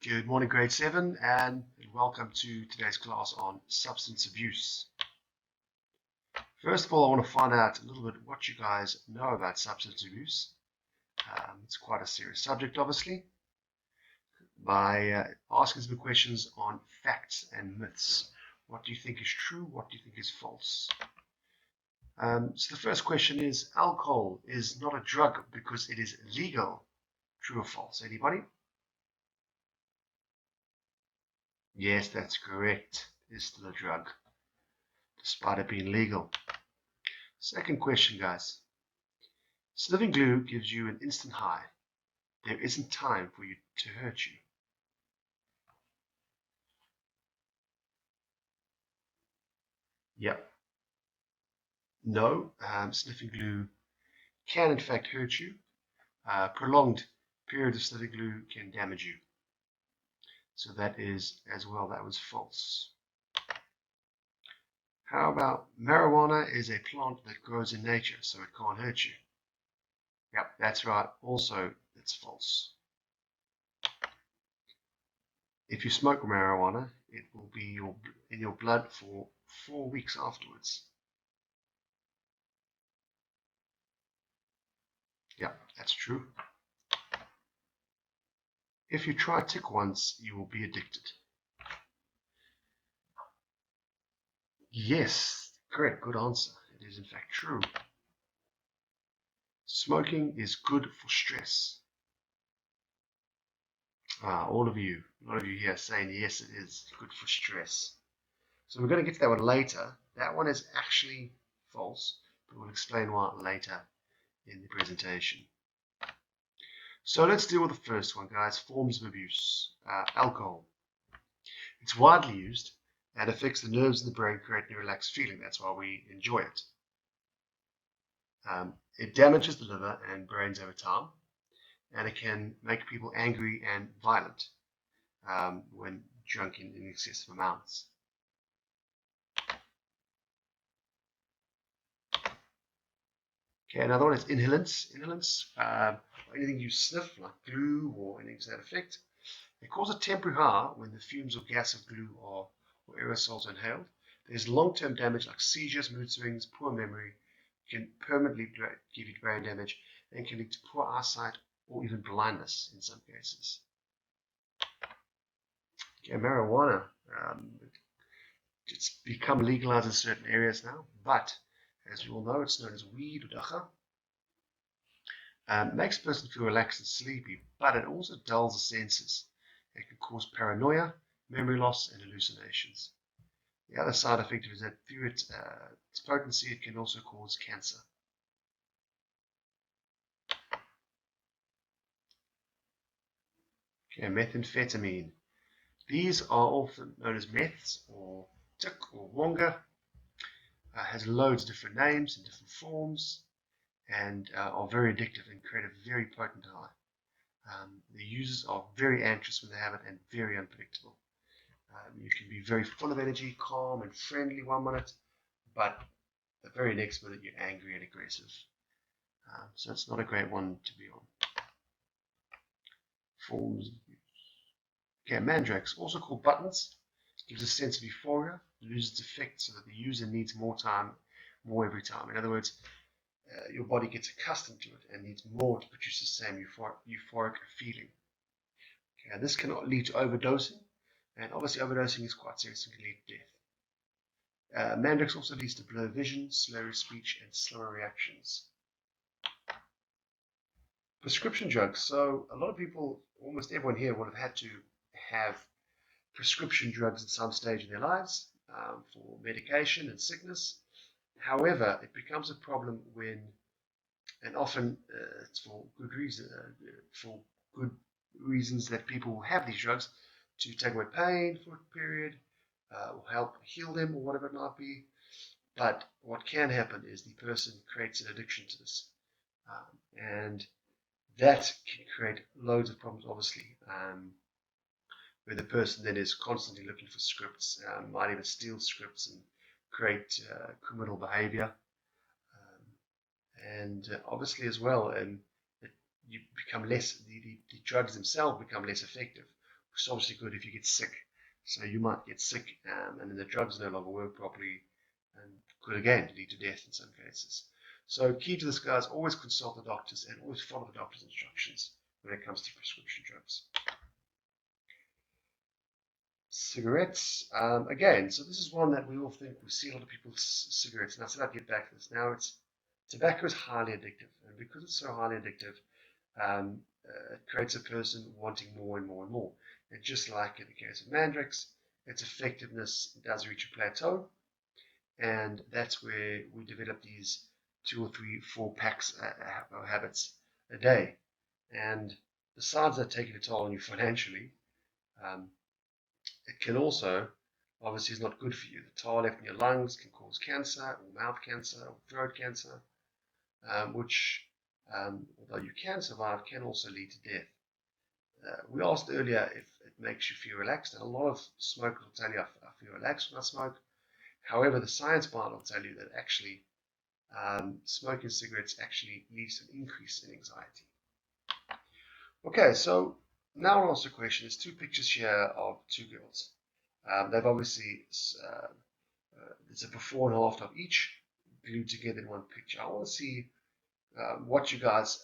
Good morning, grade 7, and welcome to today's class on substance abuse. First of all, I want to find out a little bit what you guys know about substance abuse. It's quite a serious subject, obviously, by asking some questions on facts and myths. What do you think is true? What do you think is false? So the first question is, alcohol is not a drug because it is legal. True or false? Anybody? Yes, that's correct. It is still a drug, despite it being legal. Second question, guys. Sniffing glue gives you an instant high. There isn't time for you to hurt you. Yep. No, sniffing glue can in fact hurt you. Prolonged period of sniffing glue can damage you. So that is as well, that was false. How about marijuana is a plant that grows in nature, so it can't hurt you? Yep, that's right. Also, it's false. If you smoke marijuana, it will be in your blood for 4 weeks afterwards. Yep, that's true. If you try tick once, you will be addicted. Yes, correct, good answer. It is in fact true. Smoking is good for stress. All of you, a lot of you here are saying yes, it is good for stress. So we're going to get to that one later. That one is actually false, but we'll explain why later in the presentation. So let's deal with the first one, guys. Forms of abuse. Alcohol. It's widely used and affects the nerves in the brain, creating a relaxed feeling. That's why we enjoy it. It damages the liver and brains over time, and it can make people angry and violent when drunk in excessive amounts. Okay, another one is inhalants. Inhalants, anything you sniff, like glue or anything to that effect. They cause a temporary high when the fumes or gas of glue or aerosols inhaled. There's long-term damage like seizures, mood swings, poor memory, can permanently give you brain damage, and can lead to poor eyesight or even blindness in some cases. Okay, marijuana, it's become legalized in certain areas now, but as you all know, it's known as weed or dacha. Makes a person feel relaxed and sleepy, but it also dulls the senses. It can cause paranoia, memory loss, and hallucinations. The other side effect is that through its potency, it can also cause cancer. Okay, methamphetamine. These are often known as meths or tik or wonga. Has loads of different names and different forms, and are very addictive and create a very potent high. The users are very anxious when they have it and very unpredictable. You can be very full of energy, calm and friendly 1 minute, but the very next minute you're angry and aggressive. So it's not a great one to be on. Forms of use. Okay, mandrax, also called buttons, gives a sense of euphoria, loses its effect so that the user needs more time, more every time. In other words, your body gets accustomed to it and needs more to produce the same euphoric feeling. Okay, this can lead to overdosing, and obviously overdosing is quite serious and can lead to death. Mandrax also leads to blurred vision, slurry speech, and slower reactions. Prescription drugs. So a lot of people, almost everyone here, would have had to have prescription drugs at some stage in their lives for medication and sickness. However, it becomes a problem when, and often it's for good reasons that people will have these drugs to take away pain for a period, or help heal them, or whatever it might be. But what can happen is the person creates an addiction to this, and that can create loads of problems, obviously, where the person then is constantly looking for scripts, might even steal scripts and create criminal behavior. And obviously as well, you become less, the drugs themselves become less effective, which is obviously good if you get sick. So you might get sick, and then the drugs no longer work properly, and could again lead to death in some cases. So key to this, guys, always consult the doctors and always follow the doctor's instructions when it comes to prescription drugs. Cigarettes, again, so this is one that we all think, we see a lot of people with cigarettes, and I said I'd get back to this. Now, tobacco is highly addictive, and because it's so highly addictive, it creates a person wanting more and more and more. And just like in the case of Mandrix, its effectiveness does reach a plateau, and that's where we develop these 2 or 3, 4 packs of habits a day. And besides that taking a toll on you financially, it can also, obviously, is not good for you. The tar left in your lungs can cause cancer, or mouth cancer, or throat cancer, which, although you can survive, can also lead to death. We asked earlier if it makes you feel relaxed, and a lot of smokers will tell you, I feel relaxed when I smoke. However, the science behind it will tell you that actually smoking cigarettes actually leads to an increase in anxiety. Okay, so now I'll answer the question. There's 2 pictures here of 2 girls. They've obviously, there's a before and after of each glued together in one picture. I want to see what you guys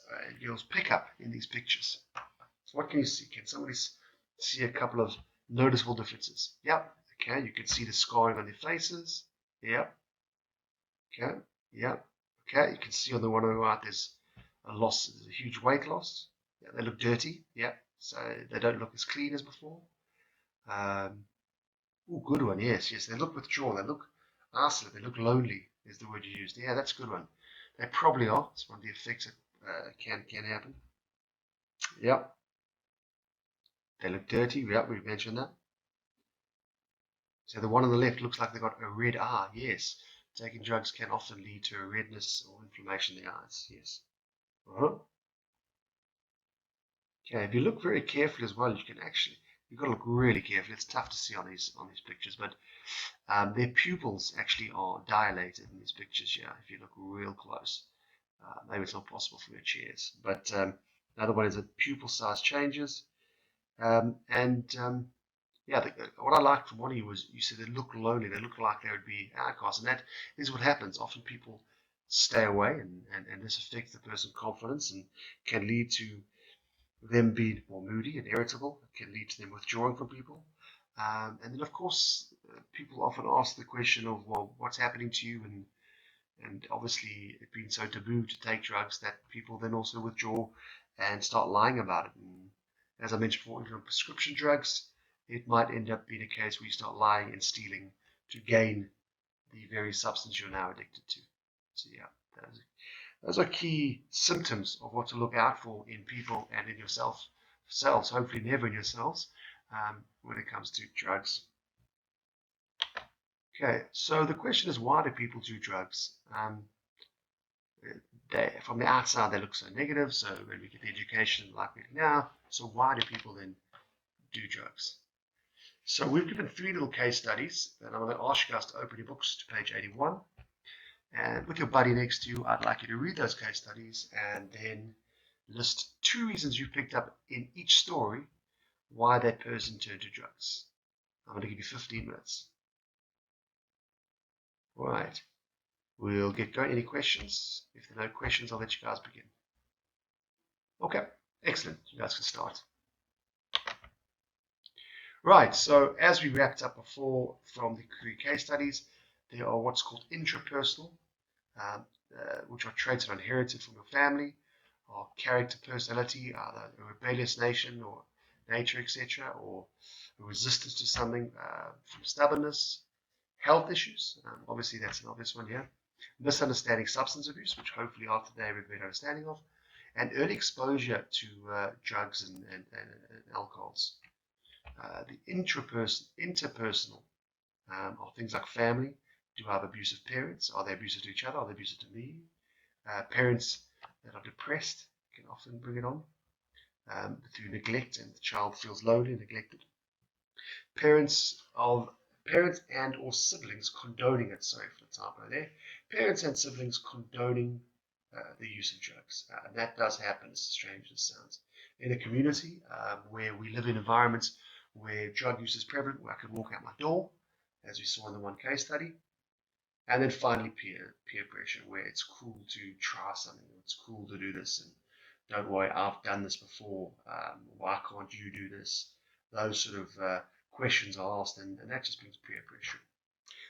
girls pick up in these pictures. So what can you see? Can somebody see a couple of noticeable differences? Yep. Okay, you can see the scarring on their faces. Yep. Okay. Yep. Okay, you can see on the one on the right there's there's a huge weight loss. Yeah, they look dirty. Yep. So they don't look as clean as before. Good one. Yes, they look withdrawn. They look isolated. They look lonely is the word you used. Yeah, that's a good one. They probably are. It's one of the effects that can happen. Yep. They look dirty. Yep, we mentioned that. So the one on the left looks like they've got a red eye. Yes. Taking drugs can often lead to a redness or inflammation in the eyes. Yes. Okay, if you look very carefully as well, you've got to look really carefully. It's tough to see on these pictures, but their pupils actually are dilated in these pictures here. If you look real close, maybe it's not possible from your chairs, but another one is that pupil size changes, yeah, what I liked from one of you was you said they look lonely. They look like they would be outcasts, and that is what happens. Often people stay away, and this affects the person's confidence and can lead to them being more moody and irritable. It can lead to them withdrawing from people. And then, of course, people often ask the question of, well, what's happening to you? And obviously, it being so taboo to take drugs that people then also withdraw and start lying about it. And as I mentioned before, even on prescription drugs, it might end up being a case where you start lying and stealing to gain the very substance you're now addicted to. So yeah, those are key symptoms of what to look out for in people and in yourselves, hopefully never in yourselves, when it comes to drugs. Okay, so the question is, why do people do drugs? From the outside, they look so negative, so when we get the education like we do now, so why do people then do drugs? So we've given 3 little case studies, and I'm going to ask you guys to open your books to page 81. And with your buddy next to you, I'd like you to read those case studies and then list 2 reasons you picked up in each story why that person turned to drugs. I'm going to give you 15 minutes. All right. We'll get going. Any questions? If there are no questions, I'll let you guys begin. Okay. Excellent. You guys can start. Right. So as we wrapped up before from the 3 case studies, there are what's called intrapersonal, which are traits that are inherited from your family, or character, personality, either a rebellious nature, etc., or a resistance to something, from stubbornness, health issues. Obviously, that's an obvious one here. Misunderstanding substance abuse, which hopefully after today we've got an understanding of, and early exposure to drugs and alcohols. The interpersonal are things like family. Do I have abusive parents? Are they abusive to each other? Are they abusive to me? Parents that are depressed can often bring it on through neglect, and the child feels lonely and neglected. Parents and or siblings condoning it. Sorry for the typo there. Parents and siblings condoning the use of drugs. And that does happen, as strange as it sounds. In a community where we live in environments where drug use is prevalent, where I could walk out my door, as we saw in the one case study. And then finally peer pressure, where it's cool to try something, it's cool to do this, and don't worry, I've done this before, why can't you do this? Those sort of questions are asked, and that just brings peer pressure.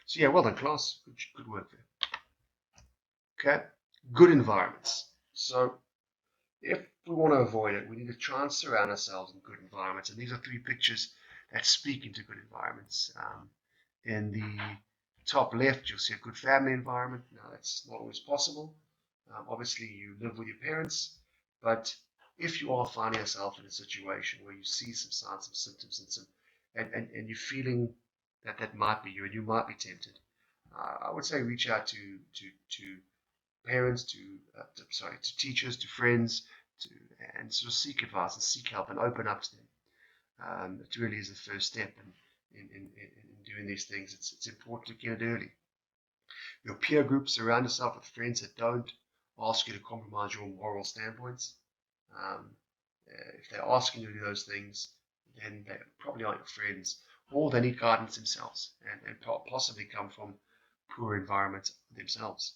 So yeah, well done class, good work there. Okay, good environments. So if we want to avoid it, we need to try and surround ourselves in good environments, and these are 3 pictures that speak into good environments. In the top left, you'll see a good family environment. Now, that's not always possible. Obviously, you live with your parents, but if you are finding yourself in a situation where you see some signs, some symptoms, and you're feeling that that might be you, and you might be tempted, I would say reach out to parents, to teachers, to friends, and sort of seek advice and seek help and open up to them. It really is the first step in doing these things. It's important to get it early. Your peer group, surround yourself with friends that don't ask you to compromise your moral standpoints. Um, if they're asking you to do those things, then they probably aren't your friends, or they need guidance themselves and possibly come from poor environments themselves.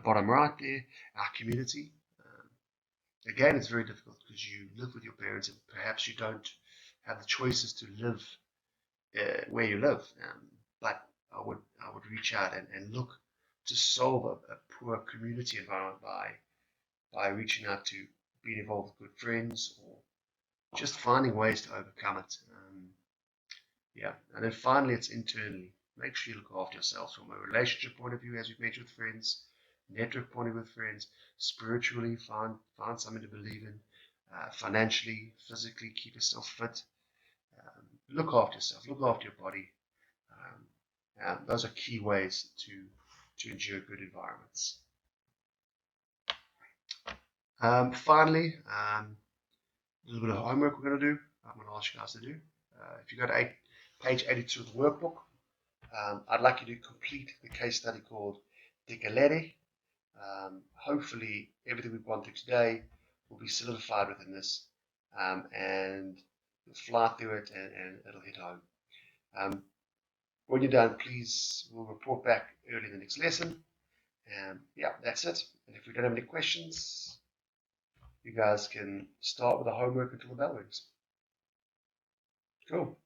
Bottom right there, our community. Again, it's very difficult because you live with your parents and perhaps you don't have the choices to live where you live. But I would reach out and look to solve a poor community environment by reaching out to being involved with good friends or just finding ways to overcome it. Yeah, and then finally, it's internally. Make sure you look after yourselves from a relationship point of view, as we've mentioned with friends, network point of view with friends, spiritually, find something to believe in, financially, physically, keep yourself fit. Look after yourself, look after your body. Those are key ways to endure good environments. Finally, a little bit of homework we're going to do. I'm going to ask you guys to do. If you go to page 82 of the workbook, I'd like you to complete the case study called Digalere. Hopefully, everything we've gone through today will be solidified within this, and you'll fly through it and it'll hit home. When you're done, please, we'll report back early in the next lesson. Yeah, that's it. And if we don't have any questions, you guys can start with the homework until the bell rings. Cool.